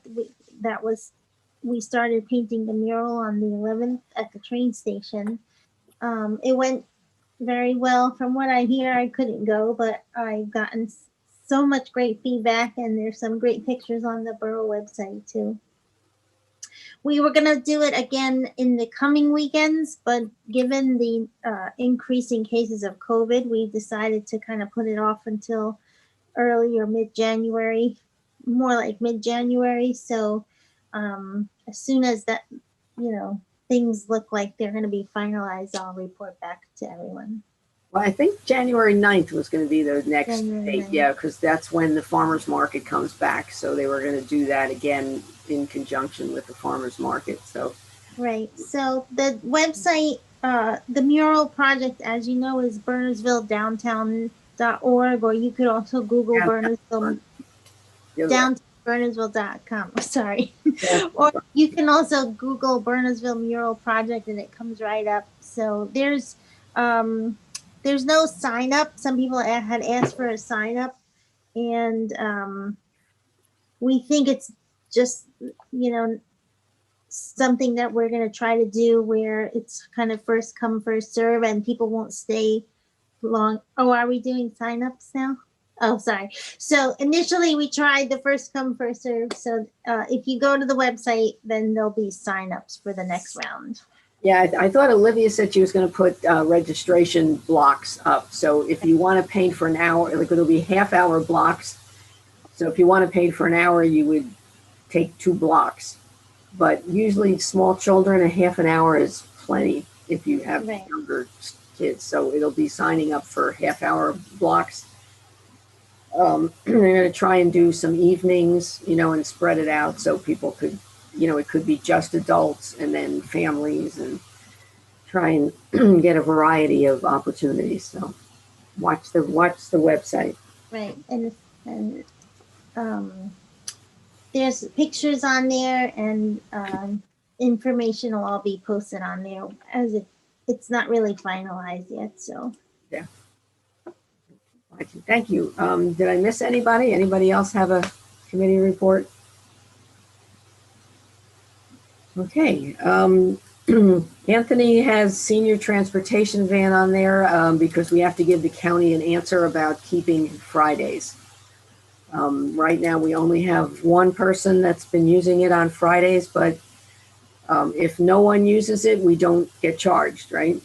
We started painting the mural on the 11th at the train station. It went very well. From what I hear, I couldn't go, but I've gotten so much great feedback, and there's some great pictures on the borough website too. We were gonna do it again in the coming weekends, but given the increasing cases of COVID, we decided to kind of put it off until early or mid-January, more like mid-January. So as soon as that, things look like they're going to be finalized, I'll report back to everyone. Well, I think January 9th was going to be the next January date. 9th. Yeah, because that's when the farmer's market comes back. So they were going to do that again in conjunction with the farmer's market. So Right. So the website, the mural project, as you know, is bernardsvilledowntown.org, or you could also Google Bernardsville, downtownbernardsville.com. Sorry. Yeah. Or you can also Google Bernardsville Mural Project and it comes right up. So there's no sign up. Some people had asked for a sign up, and we think it's just, something that we're going to try to do where it's kind of first come, first serve, and people won't stay long. Oh, are we doing signups now? Oh, sorry. So initially we tried the first come, first serve. So if you go to the website, then there'll be signups for the next round. yeah, I thought Olivia said she was going to put registration blocks up. So if you want to paint for an hour, like it'll be half-hour blocks. So if you want to paint for an hour, you would take 2 blocks. But usually small children, a half an hour is plenty if you have Right. younger kids. So it'll be signing up for half-hour blocks. They're going to try and do some evenings, and spread it out so people could, it could be just adults and then families, and try and get a variety of opportunities. So watch the website. Right. And there's pictures on there, and information will all be posted on there, as it's not really finalized yet. So Yeah. Thank you. Did I miss anybody? Anybody else have a committee report? Okay. Anthony has senior transportation van on there because we have to give the county an answer about keeping Fridays. Right now, we only have one person that's been using it on Fridays, but if no one uses it, we don't get charged, right?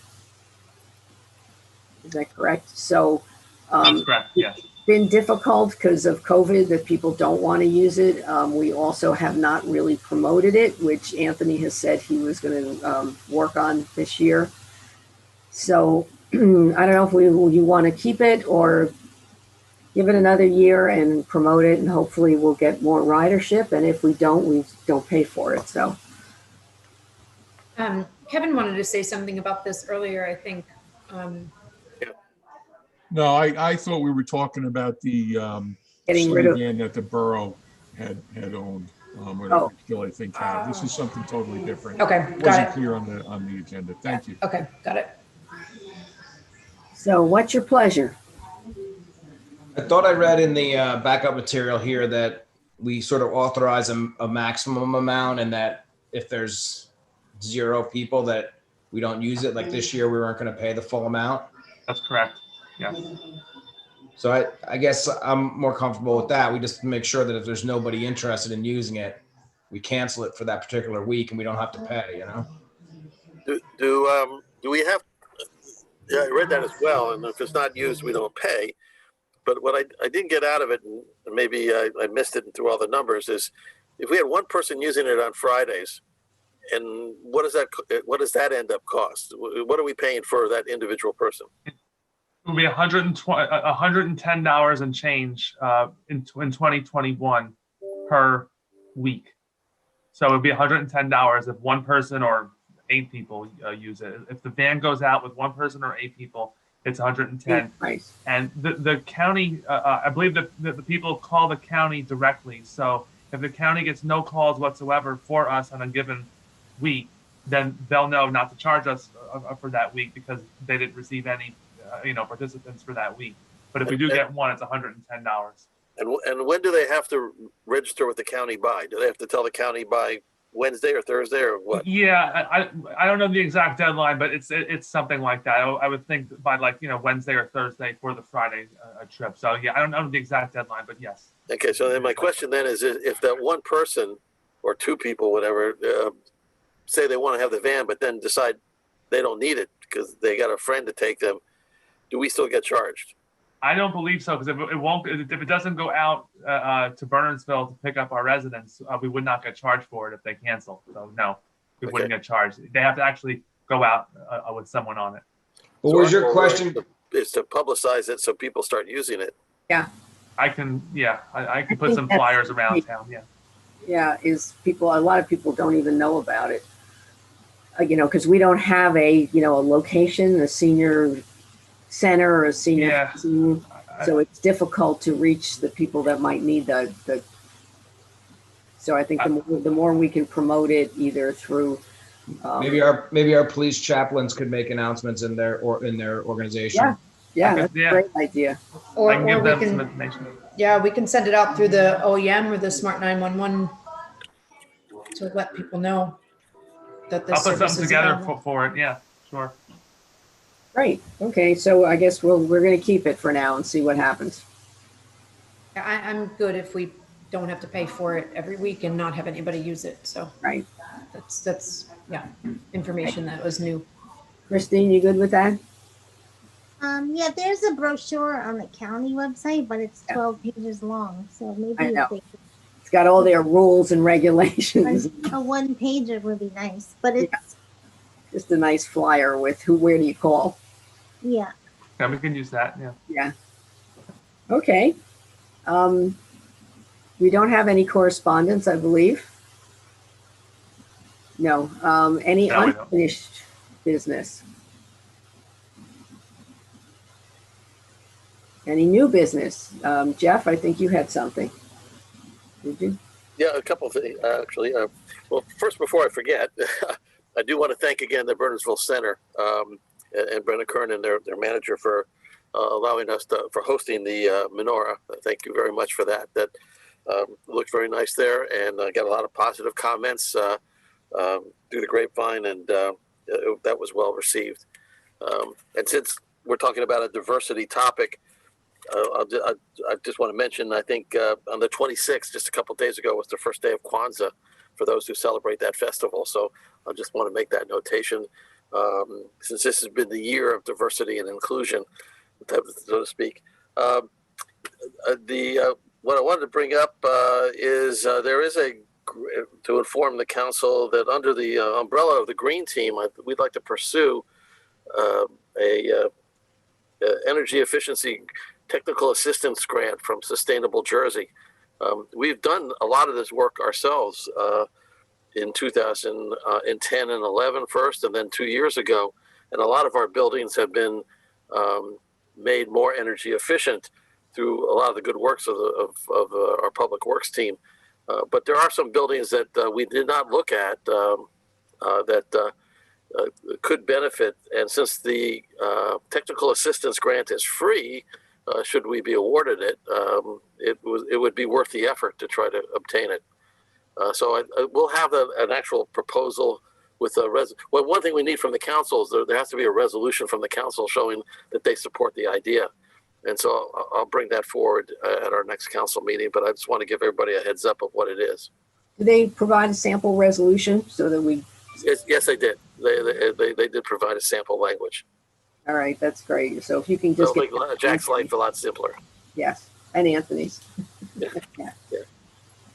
Is that correct? So That's correct, yes. it's been difficult because of COVID that people don't want to use it. We also have not really promoted it, which Anthony has said he was going to work on this year. So I don't know if you want to keep it or give it another year and promote it, and hopefully we'll get more ridership. And if we don't pay for it. So Kevin wanted to say something about this earlier, I think. No, I thought we were talking about the getting rid of. van that the borough had owned, or that we still, I think, have. This is something totally different. Okay, It got wasn't it. clear on the agenda. Thank you. Okay, got it. So what's your pleasure? I thought I read in the backup material here that we sort of authorize a maximum amount, and that if there's 0 people that we don't use it. Like this year, we weren't going to pay the full amount. That's correct. Yes. So I guess I'm more comfortable with that. We just make sure that if there's nobody interested in using it, we cancel it for that particular week and we don't have to pay, Do we have, yeah, I read that as well. And if it's not used, we don't pay. But what I didn't get out of it, and maybe I missed it through all the numbers, is if we had one person using it on Fridays, and what does that end up cost? What are we paying for that individual person? It will be $110 and change in 2021 per week. So it would be $110 if one person or 8 people use it. If the van goes out with one person or 8 people, it's 110. Nice. And the county, I believe that the people call the county directly. So if the county gets no calls whatsoever for us on a given week, then they'll know not to charge us for that week because they didn't receive any, participants for that week. But if we do get one, it's $110. And when do they have to register with the county by? Do they have to tell the county by Wednesday or Thursday or what? Yeah, I don't know the exact deadline, but it's something like that. I would think by Wednesday or Thursday for the Friday trip. So yeah, I don't know the exact deadline, but yes. Okay, so then my question then is if that one person or 2 people, whatever, say they want to have the van, but then decide they don't need it because they got a friend to take them, do we still get charged? I don't believe so because if it doesn't go out to Bernardsville to pick up our residents, we would not get charged for it if they cancel. So no, we wouldn't get charged. They have to actually go out with someone on it. What was your question? Is to publicize it so people start using it. Yeah. I can put some flyers around town. Yeah. Yeah, a lot of people don't even know about it. Because we don't have a location, a senior center or a senior team. So it's difficult to reach the people that might need the so I think the more we can promote it either through maybe our police chaplains could make announcements in their organization. Yeah, that's a great idea. Or I can give we them can, some information. yeah, we can send it out through the OEM or the Smart 911 to let people know that this I'll put service something is together available. for it. Yeah, sure. Great. Okay, so I guess we're going to keep it for now and see what happens. I'm good if we don't have to pay for it every week and not have anybody use it. So Right. that's information that was new. Christine, you good with that? Yeah, there's a brochure on the county website, but it's 12 pages long. So maybe I know. if they It's got all their rules and regulations. a 1-pager would be nice, but it's Just a nice flyer with where do you call? yeah. Yeah, we can use that. Yeah. Yeah. Okay. We don't have any correspondence, I believe. No. Any No, we don't. unfinished business? Any new business? Jeff, I think you had something. Did you? Yeah, a couple of things, actually. Well, first, before I forget, I do want to thank again the Bernardsville Center and Brenna Kernan, their manager, for allowing us for hosting the menorah. Thank you very much for that. That looked very nice there, and I got a lot of positive comments through the grapevine, and that was well received. And since we're talking about a diversity topic, I just want to mention, I think on the 26th, just a couple of days ago, was the first day of Kwanzaa for those who celebrate that festival. So I just want to make that notation. Since this has been the year of diversity and inclusion, so to speak. What I wanted to bring up is there is to inform the council that under the umbrella of the Green Team, we'd like to pursue a energy efficiency technical assistance grant from Sustainable Jersey. We've done a lot of this work ourselves in 2010 and 11 first, and then 2 years ago. And a lot of our buildings have been made more energy efficient through a lot of the good works of our public works team. But there are some buildings that we did not look at that could benefit. And since the technical assistance grant is free, should we be awarded it, it would be worth the effort to try to obtain it. So we'll have an actual proposal with a well, one thing we need from the council is there has to be a resolution from the council showing that they support the idea. And so I'll bring that forward at our next council meeting, but I just want to give everybody a heads up of what it is. Do they provide a sample resolution so that we? Yes, they did. They did provide a sample language. All right, that's great. So if you can just It'll make Jack's life a lot simpler. Yes, and Anthony's. Yeah. Yeah. Yeah.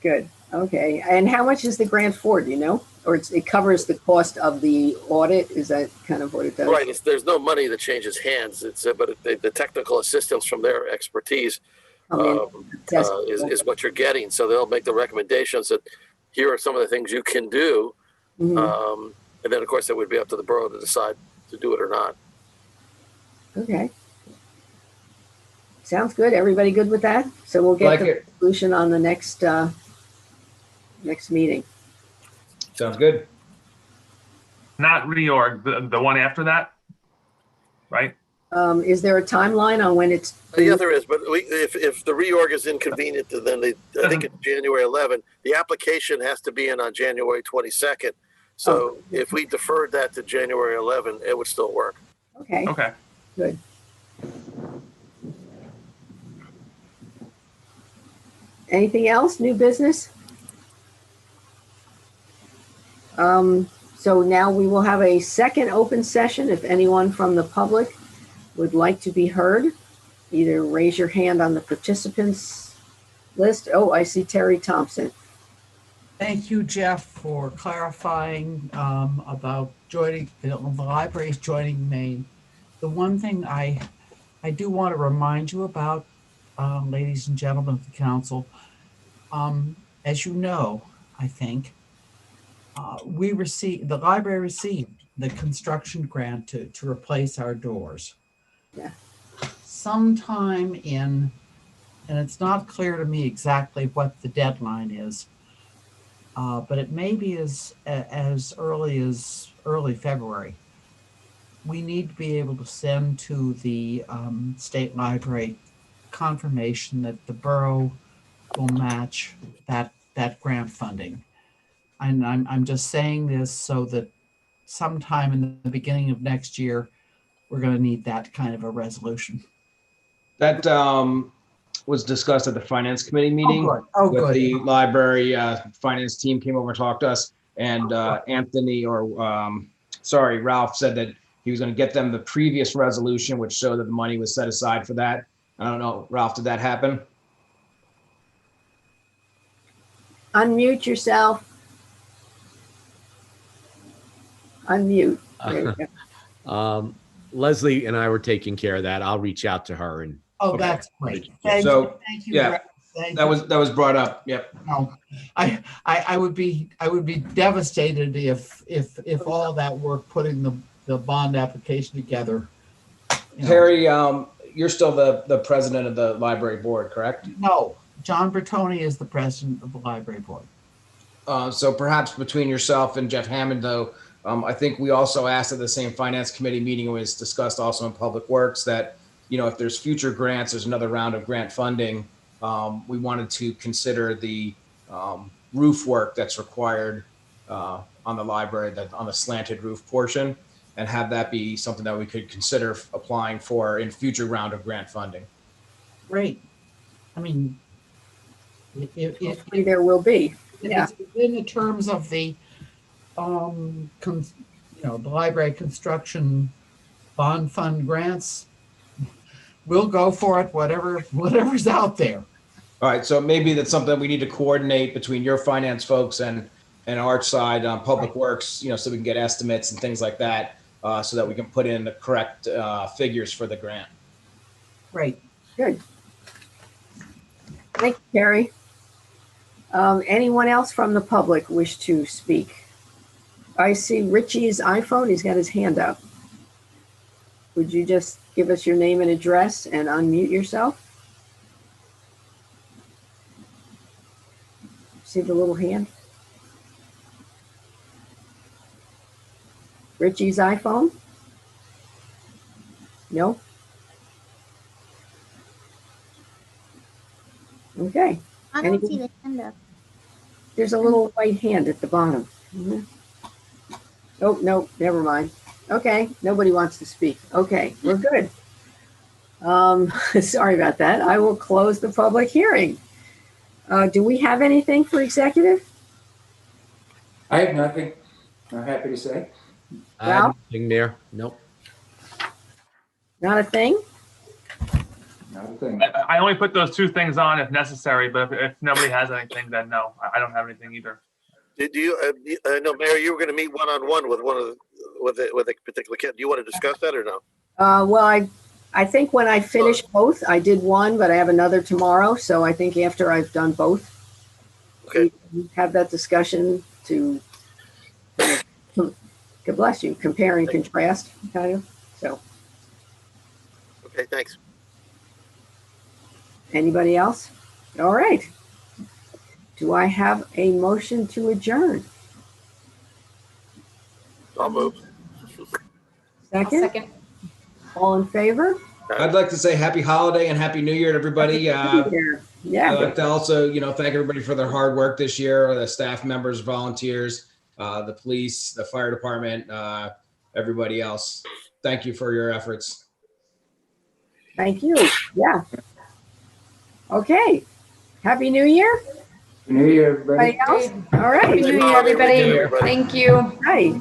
Good. Okay. And how much is the grant for? Do you know? Or it covers the cost of the audit? Is that kind of what it does? Right. There's no money that changes hands. But the technical assistance from their expertise is what you're getting. So they'll make the recommendations that here are some of the things you can do. Mm-hmm. And then, of course, it would be up to the borough to decide to do it or not. Okay. Sounds good. Everybody good with that? So we'll get the resolution on the next meeting. Sounds good. Not reorg, the one after that, right? Is there a timeline on when it's? Yeah, there is. But if the reorg is inconvenient, then I think it's January 11th. The application has to be in on January 22nd. So if we deferred that to January 11th, it would still work. Okay. Okay. Good. Anything else? New business? So now we will have a second open session. If anyone from the public would like to be heard, either raise your hand on the participants list. Oh, I see Terry Thompson. Thank you, Jeff, for clarifying about joining, the libraries joining Maine. The one thing I do want to remind you about, ladies and gentlemen of the council, as you know, I think, the library received the construction grant to replace our doors. Yeah. Sometime in, and it's not clear to me exactly what the deadline is, but it may be as early as early February. We need to be able to send to the state library confirmation that the borough will match that grant funding. And I'm just saying this so that sometime in the beginning of next year, we're going to need that kind of a resolution. That was discussed at the finance committee meeting. Good. The library finance team came over and talked to us, and Anthony Ralph said that he was going to get them the previous resolution, which showed that the money was set aside for that. I don't know, Ralph, did that happen? Unmute yourself. Unmute. There you go. Leslie and I were taking care of that. I'll reach out to her and. Oh, that's great. Thank you. Yeah, that was brought up. Yep. No, I would be devastated if all that work putting the bond application together. Harry, you're still the president of the library board, correct? No, John Bertoni is the president of the library board. So perhaps between yourself and Jeff Hammond, though, I think we also asked at the same finance committee meeting, it was discussed also in Public Works, that, you know, if there's future grants, there's another round of grant funding. We wanted to consider the roof work that's required on the library, on the slanted roof portion, and have that be something that we could consider applying for in future round of grant funding. Great. I mean, if there will be. Yeah. In the terms of the, the library construction bond fund grants, we'll go for it, whatever's out there. All right, so maybe that's something we need to coordinate between your finance folks and our side on Public Works, so we can get estimates and things like that, so that we can put in the correct figures for the grant. Great. Good. Thank you, Terry. Anyone else from the public wish to speak? I see Richie's iPhone. He's got his hand up. Would you just give us your name and address and unmute yourself? See the little hand? Richie's iPhone? No? Okay. I don't see the hand up. There's a little white hand at the bottom. Mm-hmm. Oh, no, never mind. Okay, nobody wants to speak. Okay, we're good. Sorry about that. I will close the public hearing. Do we have anything for executive? I have nothing. I'm happy to say. I have nothing there. Nope. Not a thing? Not a thing. I only put those two things on if necessary, but if nobody has anything, then no, I don't have anything either. Did you, no, Mayor, you were going to meet one-on-one with with a particular kid. Do you want to discuss that or no? Well, I think when I finish both, I did one, but I have another tomorrow. So I think after I've done both, Okay. we have that discussion to, God bless you, compare and contrast, kind of. So, Okay, thanks. anybody else? All right. Do I have a motion to adjourn? I'll move. I'll Second? second. All in favor? I'd like to say happy holiday and happy new year to everybody. I'd Yeah. like to also, thank everybody for their hard work this year, the staff members, volunteers, the police, the fire department, everybody else. Thank you for your efforts. Thank you. Yeah. Okay. Happy New Year. New Year, everybody. Anybody else? All right. Happy New Year, everybody. Thank you. Right.